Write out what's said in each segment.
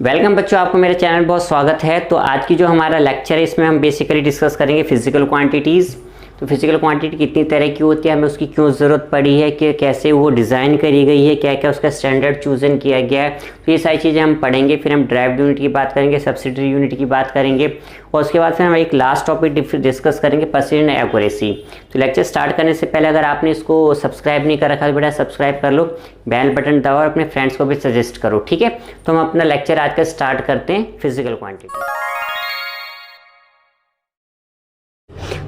Welcome बच्चों, आपको मेरे चैनल बहुत स्वागत है। तो आज की जो हमारा लेक्चर है इसमें हम बेसिकली डिस्कस करेंगे फिजिकल क्वांटिटीज़। तो फिजिकल क्वांटिटी कितनी तरह की होती है, हमें उसकी क्यों ज़रूरत पड़ी है, कि कैसे वो डिज़ाइन करी गई है, क्या क्या उसका स्टैंडर्ड चूजन किया गया है। तो ये सारी चीज़ें हम पढ़ेंगे। फिर हम ड्राइव्ड यूनिट की बात करेंगे, सब्सिडरी यूनिट की बात करेंगे और उसके बाद फिर हम एक लास्ट टॉपिक डिस्कस करेंगे, प्रिसिजन एंड एक्यूरेसी। तो लेक्चर स्टार्ट करने से पहले अगर आपने इसको सब्सक्राइब नहीं कर रखा तो बेटा सब्सक्राइब कर लो, बेल बटन दबाओ और अपने फ्रेंड्स को भी सजेस्ट करो, ठीक है। तो हम अपना लेक्चर आज का स्टार्ट करते हैं फिजिकल क्वांटिटी।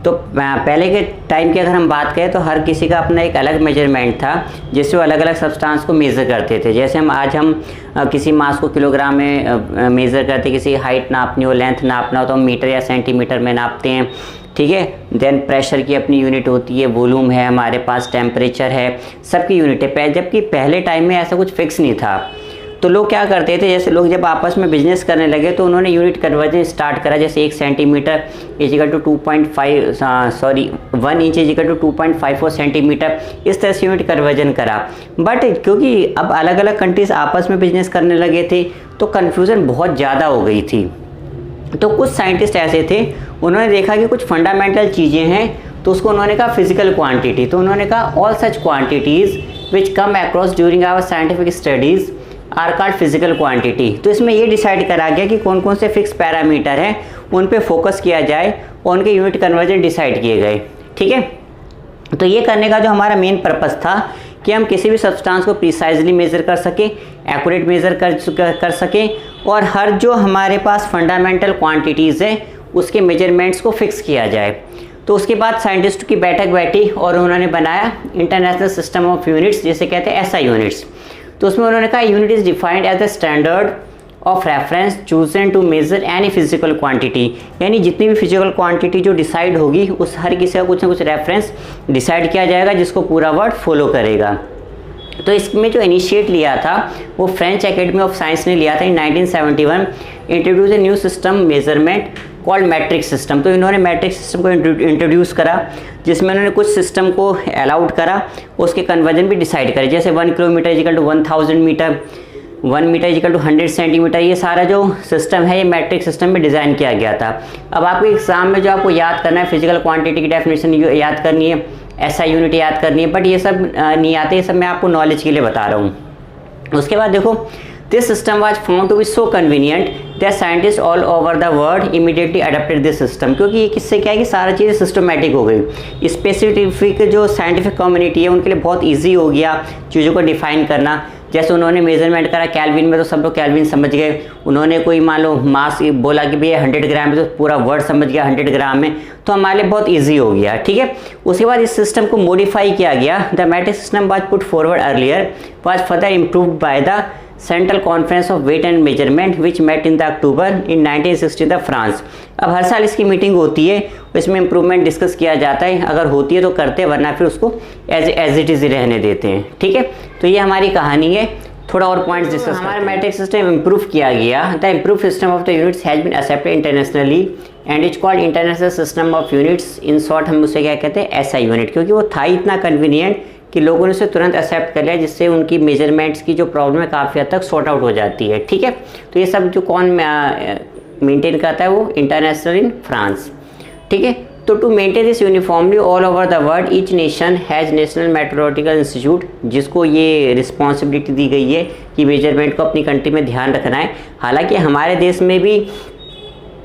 तो पहले के टाइम की अगर हम बात करें तो हर किसी का अपना एक अलग मेजरमेंट था, जिससे वो अलग अलग सब्सटेंस को मेज़र करते थे। जैसे हम किसी मास को किलोग्राम में मेज़र करते, किसी हाइट नापनी हो, लेंथ नापना हो तो हम मीटर या सेंटीमीटर में नापते हैं, ठीक है। देन प्रेशर की अपनी यूनिट होती है, वॉल्यूम है हमारे पास, टेम्परेचर है, सबकी यूनिट है। जबकि पहले टाइम में ऐसा कुछ फिक्स नहीं था। तो लोग क्या करते थे, जैसे लोग जब आपस में बिजनेस करने लगे तो उन्होंने यूनिट कन्वर्जन स्टार्ट करा। जैसे 1 centimetre equal to 1 inch equal to 2.54 centimetre, इस तरह से यूनिट कन्वर्जन करा। बट क्योंकि अब अलग अलग कंट्रीज आपस में बिजनेस करने लगे थे तो कन्फ्यूज़न बहुत ज़्यादा हो गई थी। तो कुछ साइंटिस्ट ऐसे थे, उन्होंने देखा कि कुछ फंडामेंटल चीज़ें हैं, तो उसको उन्होंने कहा फिजिकल क्वांटिटी। तो उन्होंने कहा all such quantities which come across during our scientific studies are called physical quantity. तो इसमें ये डिसाइड करा गया कि कौन कौन से फिक्स पैरामीटर हैं, उन पे फोकस किया जाए और उनके यूनिट कन्वर्जन डिसाइड किए गए, ठीक है। तो ये करने का जो हमारा मेन पर्पस था कि हम किसी भी सब्सटेंस को प्रिसाइजली मेज़र कर सकें, एक्यूरेट मेज़र कर सकें और हर जो हमारे पास फंडामेंटल क्वांटिटीज़ हैं उसके मेजरमेंट्स को फिक्स किया जाए। तो उसके बाद साइंटिस्ट की बैठक बैठी और उन्होंने बनाया इंटरनेशनल सिस्टम ऑफ यूनिट्स, जिसे कहते हैं SI यूनिट्स। तो उसमें उन्होंने कहा unit is defined as the standard of reference chosen to measure any physical quantity. यानी जितनी भी फिजिकल क्वांटिटी जो डिसाइड होगी उस हर किसी का कुछ ना कुछ रेफरेंस डिसाइड किया जाएगा, जिसको पूरा वर्ड फॉलो करेगा। तो इसमें जो इनिशिएट लिया था वो फ्रेंच एकेडमी ऑफ साइंस ने लिया था इन 1971, introduce a new system measurement called matric system. तो इन्होंने मैट्रिक सिस्टम को इंट्रोड्यूस करा, जिसमें उन्होंने कुछ सिस्टम को अलाउड करा, उसके कन्वर्जन भी डिसाइड करे। जैसे 1 kilometre equal to 1000 metre, 1 metre equal to 100 centimetre, ये सारा जो सिस्टम है ये मैट्रिक सिस्टम में डिज़ाइन किया गया था। अब आपके एग्जाम में जो आपको याद करना है, फिजिकल क्वांटिटी की डेफिनेशन याद करनी है, SI यूनिट याद करनी है, बट ये सब नहीं आते, ये सब मैं आपको नॉलेज के लिए बता रहा हूँ। उसके बाद देखो, this system was found to be so convenient that scientist all over the world immediately adopted this system. क्योंकि ये किससे क्या है कि सारा चीज़ें सिस्टमेटिक हो गई। स्पेसिफिक जो साइंटिफिक कम्युनिटी है उनके लिए बहुत ईजी हो गया चीज़ों को डिफाइन करना। जैसे उन्होंने मेजरमेंट करा कैल्विन में तो सब लोग कैल्विन समझ गए। उन्होंने कोई मान लो मास बोला कि भैया 100 ग्राम में, तो पूरा वर्ड समझ गया 100 ग्राम में, तो हमारे लिए बहुत इजी हो गया, ठीक है। उसके बाद इस सिस्टम को मॉडिफाई किया गया। The metric system was put forward earlier was further improved by the central conference of weight and measurement which met in the October in 1960 the France. अब हर साल इसकी मीटिंग होती है, इसमें इम्प्रूवमेंट डिस्कस किया जाता है। अगर होती है तो करते हैं, वरना फिर उसको एज इट इज़ रहने देते हैं, ठीक है। तो ये हमारी कहानी है। थोड़ा और पॉइंट्स डिस्कस। हमारा मैट्रिक सिस्टम इम्प्रूव किया गया। The improve system of the units has been accepted internationally and it's called international system of units. In short हम उसे क्या कहते हैं, SI यूनिट। क्योंकि वो था इतना कन्वीनियंट कि लोगों ने उसे तुरंत एक्सेप्ट कर लिया, जिससे उनकी मेजरमेंट्स की जो प्रॉब्लम है काफ़ी हद तक सॉर्ट आउट हो जाती है, ठीक है। तो ये सब जो कौन मेंटेन करता है, वो इंटरनेशनल इन फ्रांस, ठीक है। तो to maintain this uniformly all over the world each nation has national metrological institute, जिसको ये रिस्पॉन्सिबिलिटी दी गई है कि मेजरमेंट को अपनी कंट्री में ध्यान रखना है। हालांकि हमारे देश में भी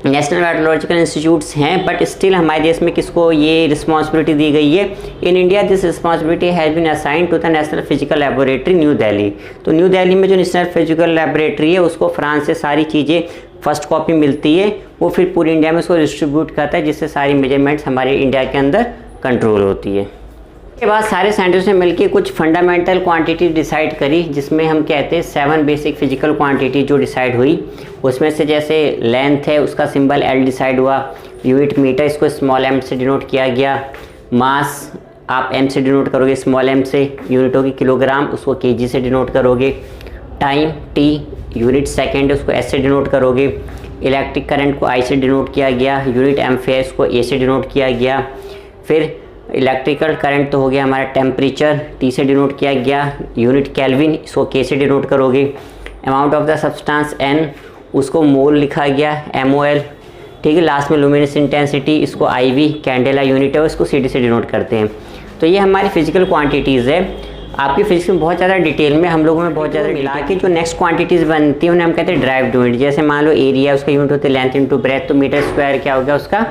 नेशनल मेट्रोलॉजिकल इंस्टीट्यूट्स हैं, बट स्टिल हमारे देश में किसको ये रिस्पॉन्सिबिलिटी दी गई है। In India this responsibility has been assign to the national physical laboratory New Delhi. तो न्यू दिल्ली में जो नेशनल फिजिकल लेबोरेटरी है उसको फ्रांस से सारी चीज़ें फर्स्ट कॉपी मिलती है, वो फिर पूरी इंडिया में उसको डिस्ट्रीब्यूट करता है, जिससे सारी मेजरमेंट्स हमारे इंडिया के अंदर कंट्रोल होती है। उसके बाद सारे साइंटिस्ट ने मिलकर कुछ फंडामेंटल क्वांटिटी डिसाइड करी, जिसमें हम कहते हैं 7 बेसिक फिजिकल क्वांटिटी जो डिसाइड हुई। उसमें से जैसे लेंथ है, उसका सिंबल L डिसाइड हुआ। यूनिट मीटर, इसको स्मॉल m से डिनोट किया गया। मास आप m से डिनोट करोगे, स्मॉल m से। यूनिट होगी किलोग्राम, उसको kg से डिनोट करोगे। टाइम T, यूनिट सेकेंड, उसको S से डिनोट करोगे। इलेक्ट्रिक करंट को I से डिनोट किया गया। यूनिट एम्पेयर, इसको A से डिनोट किया गया। फिर इलेक्ट्रिकल करंट तो हो गया हमारा टेम्परेचर, T से डिनोट किया गया। यूनिट केल्विन, इसको K से डिनोट करोगे। Amount of the substance N, उसको मोल लिखा गया MOL, ठीक है। लास्ट में लुमिनस इंटेंसिटी, इसको IV कैंडेला यूनिट है, उसको CD से डिनोट करते हैं। तो ये हमारी फिजिकल क्वांटिटीज़ है। आपकी फिजिक्स में बहुत ज़्यादा डिटेल में हम लोगों में बहुत ज़्यादा मिला के जो नेक्स्ट क्वांटिटीज़ बनती हैं उन्हें हम कहते हैं ड्राइव्ड यूनिट। जैसे मान लो एरिया, उसका यूनिट होता है लेंथ इंटू ब्रेथ, तो मीटर स्क्वायर क्या हो गया उसका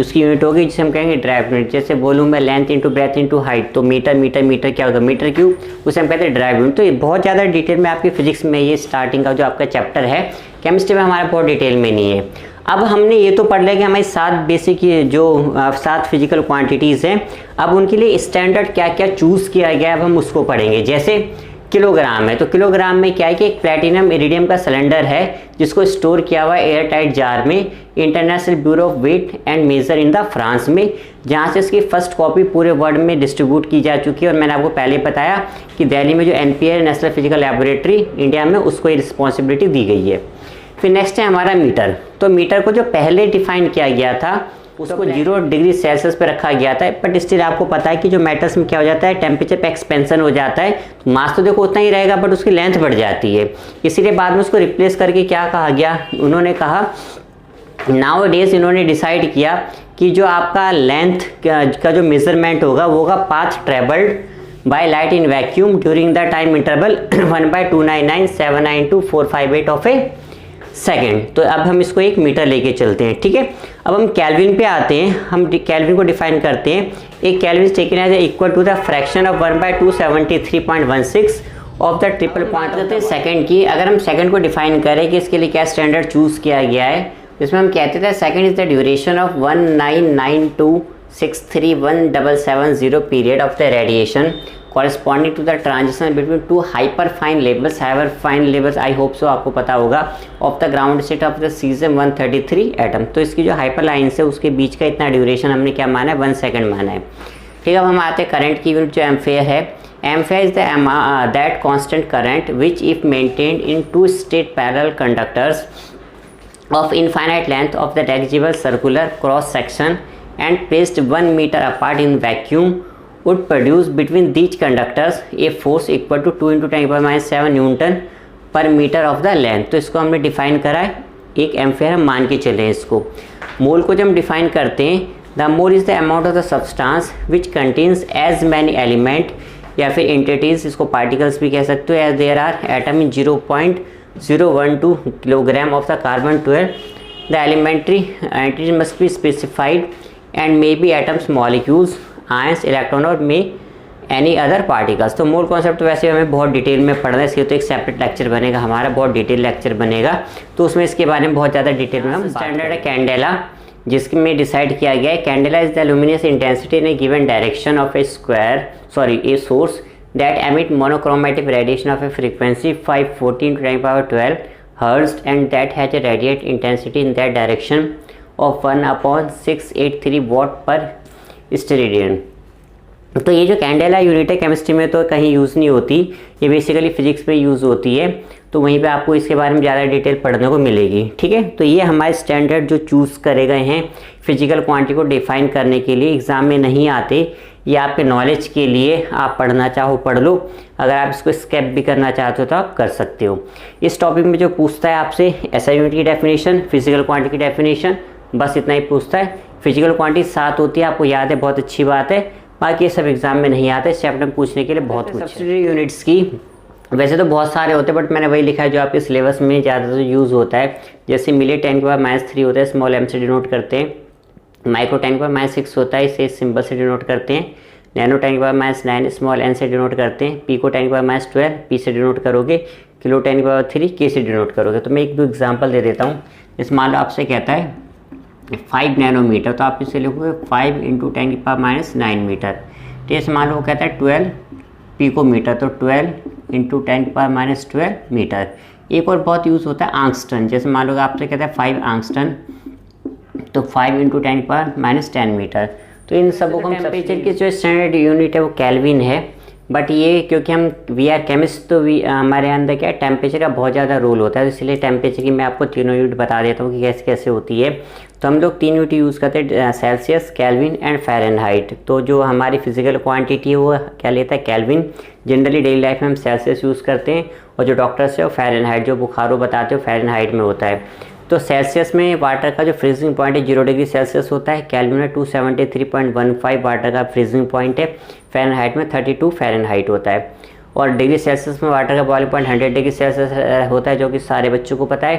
उसकी यूनिट होगी जिसे हम कहेंगे ड्राइव्ड यूनिट। जैसे वॉल्यूम है length into breadth into height, तो मीटर मीटर मीटर क्या होगा मीटर क्यूब, उसे हम कहते हैं ड्राइव्ड यूनिट। तो ये बहुत ज़्यादा डिटेल में आपकी फिजिक्स में ये स्टार्टिंग का जो आपका चैप्टर है, केमिस्ट्री में हमारा बहुत डिटेल में नहीं है। अब हमने ये तो पढ़ लिया कि हमारी 7 बेसिक जो 7 फिजिकल क्वांटिटीज़ हैं, अब उनके लिए स्टैंडर्ड क्या क्या चूज़ किया गया है अब हम उसको पढ़ेंगे। जैसे किलोग्राम है, तो किलोग्राम में क्या है कि एक प्लेटिनम इरिडियम का सिलेंडर है जिसको स्टोर किया हुआ है एयर टाइट जार में international bureau of weight and measure in the France में, जहाँ से इसकी फर्स्ट कॉपी पूरे वर्ल्ड में डिस्ट्रीब्यूट की जा चुकी है। और मैंने आपको पहले बताया कि दिल्ली में जो NPL national physical laboratory India में, उसको ये रिस्पॉन्सिबिलिटी दी गई है। फिर नेक्स्ट है हमारा मीटर। तो मीटर को जो पहले डिफाइन किया गया था उसको 0 डिग्री सेल्सियस पे रखा गया था, बट स्टिल आपको पता है कि जो मेटल्स में क्या हो जाता है, टेम्परेचर पे एक्सपेंशन हो जाता है, तो मास तो देखो उतना ही रहेगा बट उसकी लेंथ बढ़ जाती है। इसीलिए बाद में उसको रिप्लेस करके क्या कहा गया, उन्होंने कहा नाउ डेज इन्होंने डिसाइड किया कि जो आपका लेंथ का जो मेजरमेंट होगा वो होगा path travelled by light in vacuum during the time interval 1/299,792,458 of A second. तो अब हम इसको एक मीटर लेके चलते हैं, ठीक है। अब हम केल्विन पे आते हैं, हम केल्विन को डिफाइन करते हैं। एक kelvin taken as equal to the fraction of 1/273.16 of the triple point करते हैं सेकंड की। अगर हम सेकंड को डिफाइन करें कि इसके लिए क्या स्टैंडर्ड चूज किया गया है, इसमें हम कहते थे second is the duration of 1992631770 period of the radiation corresponding to the transition between two hyperfine levels, I hope so आपको पता होगा, of the ground state of the cesium-133 atom। तो इसकी जो हाइपर लाइन से उसके बीच का इतना ड्यूरेशन हमने क्या माना है, 1 सेकेंड माना है, ठीक है। अब हम आते हैं करंट की यूनिट जो एम्फेयर है। Ampere is that constant current which if maintained in 2 straight parallel conductors of infinite length of the negligible circular cross section and placed 1 meter apart in vacuum would produce between these conductors a force equal to 2 × 10⁻⁷ Newton पर metre of the length. तो इसको हमने define करा है, एक एम्फेयर हम मान के चले इसको। मोल को जब हम डिफाइन करते हैं, the mole is the amount of the substance which contains as many element या फिर एंटिटीज, इसको पार्टिकल्स भी कह सकते हो, as there are atom in 0.012 kilogram of the carbon 12। The elementary entity must be specified and may be atoms molecules ions electron और में any other particles. तो मोल कॉन्सेप्ट वैसे हमें बहुत डिटेल में पढ़ना है, इसके तो एक सेपरेट लेक्चर बनेगा हमारा, बहुत डिटेल लेक्चर बनेगा, तो उसमें इसके बारे में बहुत ज़्यादा डिटेल में हम स्टैंडर्ड है कैंडेला, जिसमें डिसाइड किया गया है candela is the luminous intensity in A given direction of a source that emit monochromatic radiation of A frequency 514 × 10⁻12 hertz and that has a radiate intensity in that direction of 1/683 what पर steradian. तो ये जो candela unit है chemistry में तो कहीं use नहीं होती, ये बेसिकली फिजिक्स में यूज़ होती है, तो वहीं पे आपको इसके बारे में ज़्यादा डिटेल पढ़ने को मिलेगी, ठीक है। तो ये हमारे स्टैंडर्ड जो चूज़ करे गए हैं फिजिकल क्वांटिटी को डिफाइन करने के लिए, एग्ज़ाम में नहीं आते, ये आपके नॉलेज के लिए, आप पढ़ना चाहो पढ़ लो, अगर आप इसको स्किप भी करना चाहते हो तो आप कर सकते हो। इस टॉपिक में जो पूछता है आपसे SI यूनिट की डेफिनेशन, फिजिकल क्वांटिटी की डेफिनेशन, बस इतना ही पूछता है। फिजिकल क्वांटिटी 7 होती है, आपको याद है, बहुत अच्छी बात है, बाकी ये सब एग्जाम में नहीं आते, इस चैप्टर में पूछने के लिए बहुत कुछ। सब्सिडियरी यूनिट्स की वैसे तो बहुत सारे होते हैं, बट मैंने वही लिखा है जो आपके सिलेबस में ज़्यादातर यूज़ होता है। जैसे मिली 10⁻³ होता है, स्मॉल m से डिनोट करते हैं। माइक्रो 10⁻6 होता है, इसे सिंबल से डिनोट करते हैं। नैनो 10⁻9 स्मॉल n से डिनोट करते हैं। पिको 10⁻12 p से डिनोट करोगे। किलो 10⁻3 k से डिनोट करोगे। तो मैं 1-2 एग्जाम्पल दे देता हूँ। इस मान लो आपसे कहता है 5 नैनोमीटर, तो आप इसे लिखोगे 5 × 10⁻9 मीटर। तो इस मान लो कहता है 12 पिकोमीटर, तो 12 × 10⁻12 मीटर। एक और बहुत यूज़ होता है आंगस्टन, जैसे मान लो आपसे कहता है 5 आंगस्टन, तो 5 × 10⁻10 मीटर। तो इन सबों को हम टेम्परेचर की जो स्टैंडर्ड यूनिट है वो केल्विन है, बट ये क्योंकि हम वी आर केमिस्ट, तो हमारे अंदर क्या है, टेम्परेचर का बहुत ज़्यादा रोल होता है, तो इसलिए टेम्परेचर की मैं आपको तीनों यूनिट बता देता हूँ कि कैसे कैसे होती है। तो हम लोग 3 यूनिट यूज़ करते हैं, सेल्सियस, केल्विन एंड फ़ारेनहाइट। तो जो हमारी फिजिकल क्वांटिटी है वो क्या लेता है, केल्विन। जनरली डेली लाइफ में हम सेल्सियस यूज़ करते हैं, और जो डॉक्टर्स है वो फ़ारेनहाइट, जो बुखारो बताते हो फ़ारेनहाइट में होता है। तो सेल्सियस में वाटर का जो फ्रीजिंग पॉइंट है 0 डिग्री सेल्सियस होता है, केल्विन में 273.15 वाटर का फ्रीजिंग पॉइंट है, फ़ारेनहाइट में 32 फ़ारेनहाइट होता है। और डिग्री सेल्सियस में वाटर का बॉइलिंग पॉइंट 100 डिग्री सेल्सियस होता है, जो कि सारे बच्चों को पता है।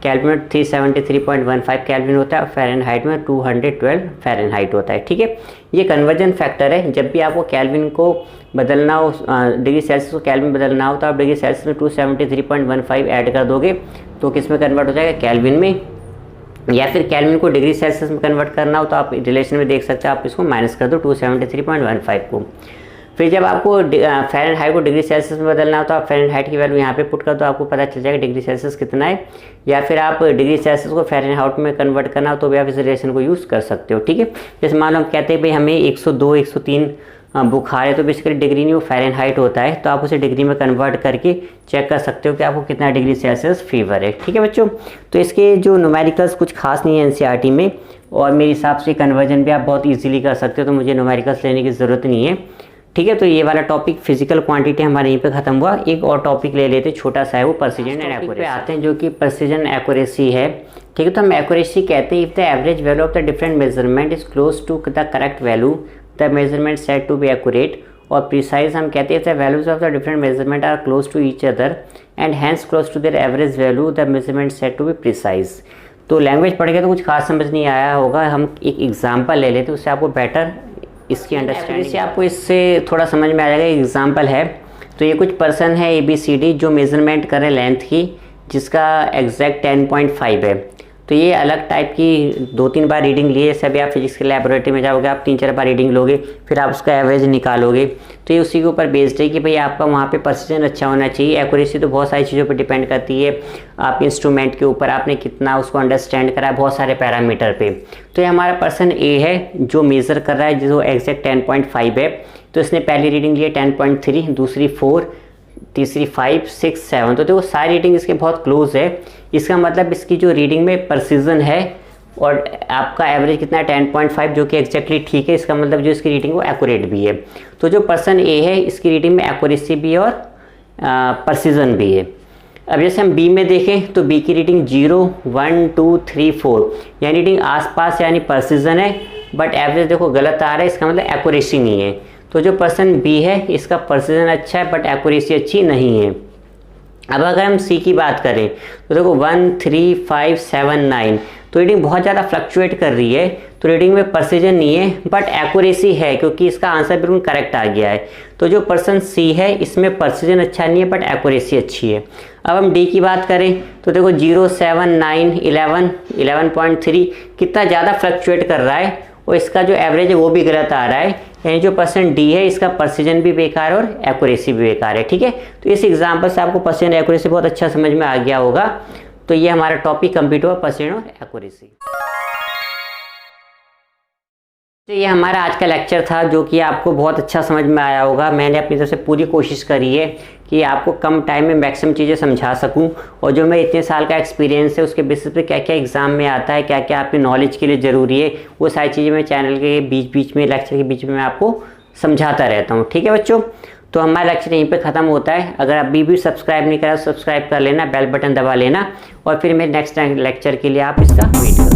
केल्विन में 373.15 केल्विन होता है और फ़ारेनहाइट में 212 फ़ारेनहाइट होता है। ठीक है, ये कन्वर्जन फैक्टर है। जब भी आपको केल्विन को बदलना हो, डिग्री सेल्सियस को केल्विन बदलना हो, तो आप डिग्री सेल्सियस में 273.15 ऐड कर दोगे तो किस में कन्वर्ट हो जाएगा, केल्विन में। या फिर केल्विन को डिग्री सेल्सियस में कन्वर्ट करना हो तो आप रिलेशन में देख सकते हो, आप इसको माइनस कर दो 273.15 को। फिर जब आपको फ़ारेनहाइट को डिग्री सेल्सियस में बदलना हो तो आप फ़ारेनहाइट की वैल्यू यहाँ पे पुट कर दो, आपको पता चल जाएगा डिग्री सेल्सियस कितना है। या फिर आप डिग्री सेल्सियस को फ़ारेनहाइट में कन्वर्ट करना हो तो भी आप इस रिलेशन को यूज़ कर सकते हो। ठीक है, जैसे मान लो हम कहते हैं भाई हमें 102 103 बुखार है, तो बेसिकली डिग्री नहीं, वो फ़ारेनहाइट होता है, तो आप उसे डिग्री में कन्वर्ट करके चेक कर सकते हो कि आपको कितना डिग्री सेल्सियस फीवर है। ठीक है बच्चों, तो इसके जो न्यूमेरिकल्स कुछ खास नहीं है एनसीईआरटी में, और मेरे हिसाब से कन्वर्जन भी आप बहुत ईजिली कर सकते हो, तो मुझे न्यूमेरिकल्स लेने की ज़रूरत नहीं है। ठीक है, तो ये वाला टॉपिक फिजिकल क्वांटिटी हमारे यहीं पे खत्म हुआ। एक और टॉपिक ले लेते, छोटा सा है, वो प्रिसिजन एंड एक्यूरेसी पे आते हैं, जो कि प्रिसिजन एक्यूरेसी है। ठीक है, तो हम एक्यूरेसी कहते हैं if the average value of the different measurement is close to the correct value the measurement said to be accurate. और प्रिसाइज हम कहते हैं if the values of the different measurement are close to each other and hence close to their average value the measurement said to be precise. तो language पढ़ के तो कुछ खास समझ नहीं आया होगा, हम एक एग्जाम्पल ले लेते हैं, उससे आपको बेटर इसकी अंडरस्टैंडिंग से आपको इससे थोड़ा समझ में आ जाएगा। एग्जांपल है, तो ये कुछ पर्सन है ABCD जो मेज़रमेंट करें लेंथ की, जिसका एग्जैक्ट 10.5 है। तो ये अलग टाइप की 2-3 बार रीडिंग लिए, जैसे अभी आप फिजिक्स के लैबोरेटरी में जाओगे, आप 3-4 बार रीडिंग लोगे, फिर आप उसका एवरेज निकालोगे, तो ये उसी के ऊपर बेस्ड है कि भाई आपका वहाँ पे प्रिसिजन अच्छा होना चाहिए। एक्यूरेसी तो बहुत सारी चीज़ों पर डिपेंड करती है, आप इंस्ट्रूमेंट के ऊपर आपने कितना उसको अंडरस्टैंड करा है, बहुत सारे पैरामीटर पे। तो ये हमारा पर्सन A है जो मेज़र कर रहा है, जो एग्जैक्ट 10.5 है। तो इसने पहली रीडिंग ली है 10.3, दूसरी 4, तीसरी 5, 6, 7। तो देखो सारी रीडिंग इसके बहुत क्लोज है। इसका मतलब इसकी जो रीडिंग में प्रिसिजन है और आपका एवरेज कितना है 10.5, जो कि एग्जैक्टली ठीक है। इसका मतलब जो इसकी रीडिंग वो एक्यूरेट भी है। तो जो पर्सन A है इसकी रीडिंग में एक्यूरेसी भी है और प्रिसिजन भी है। अब जैसे हम B में देखें तो B की रीडिंग 0, 1, 2, 3, 4, यानी रीडिंग आसपास यानी प्रिसिजन है, बट एवरेज देखो गलत आ रहा है, इसका मतलब एक्यूरेसी नहीं है। तो जो पर्सन B है इसका प्रिसिजन अच्छा है बट एक्यूरेसी अच्छी नहीं है। अब अगर हम C की बात करें तो देखो 1, 3, 5, 7, 9, तो रीडिंग बहुत ज़्यादा फ्लक्चुएट कर रही है। तो रीडिंग में प्रिसिजन नहीं है बट एक्यूरेसी है, क्योंकि इसका आंसर बिल्कुल करेक्ट आ गया है। तो जो पर्सन C है इसमें प्रिसिजन अच्छा नहीं है बट एक्यूरेसी अच्छी है। अब हम D की बात करें तो देखो 0, 7, 9, 11, 11.3 कितना ज़्यादा फ्लक्चुएट कर रहा है, और इसका जो एवरेज है वो भी गलत आ रहा है। यानी जो पर्सन D है इसका प्रिसिजन भी बेकार और एक्यूरेसी भी बेकार है। ठीक है, तो इस एग्जांपल से आपको प्रिसिजन एक्यूरेसी बहुत अच्छा समझ में आ गया होगा। तो ये हमारा टॉपिक कंप्लीट हुआ, प्रिसिजन और एक्यूरेसी। तो ये हमारा आज का लेक्चर था, जो कि आपको बहुत अच्छा समझ में आया होगा। मैंने अपनी तरफ से पूरी कोशिश करी है कि आपको कम टाइम में मैक्सिमम चीज़ें समझा सकूं, और जो मैं इतने साल का एक्सपीरियंस है उसके बेसिस पे क्या क्या एग्ज़ाम में आता है, क्या क्या आपकी नॉलेज के लिए ज़रूरी है, वो सारी चीज़ें मैं चैनल के बीच बीच में, लेक्चर के बीच में मैं आपको समझाता रहता हूँ। ठीक है बच्चों, तो हमारा लेक्चर यहीं पे ख़त्म होता है। अगर अभी भी सब्सक्राइब नहीं करा तो सब्सक्राइब कर लेना, बेल बटन दबा लेना, और फिर मेरे नेक्स्ट लेक्चर के लिए आप इसका वेट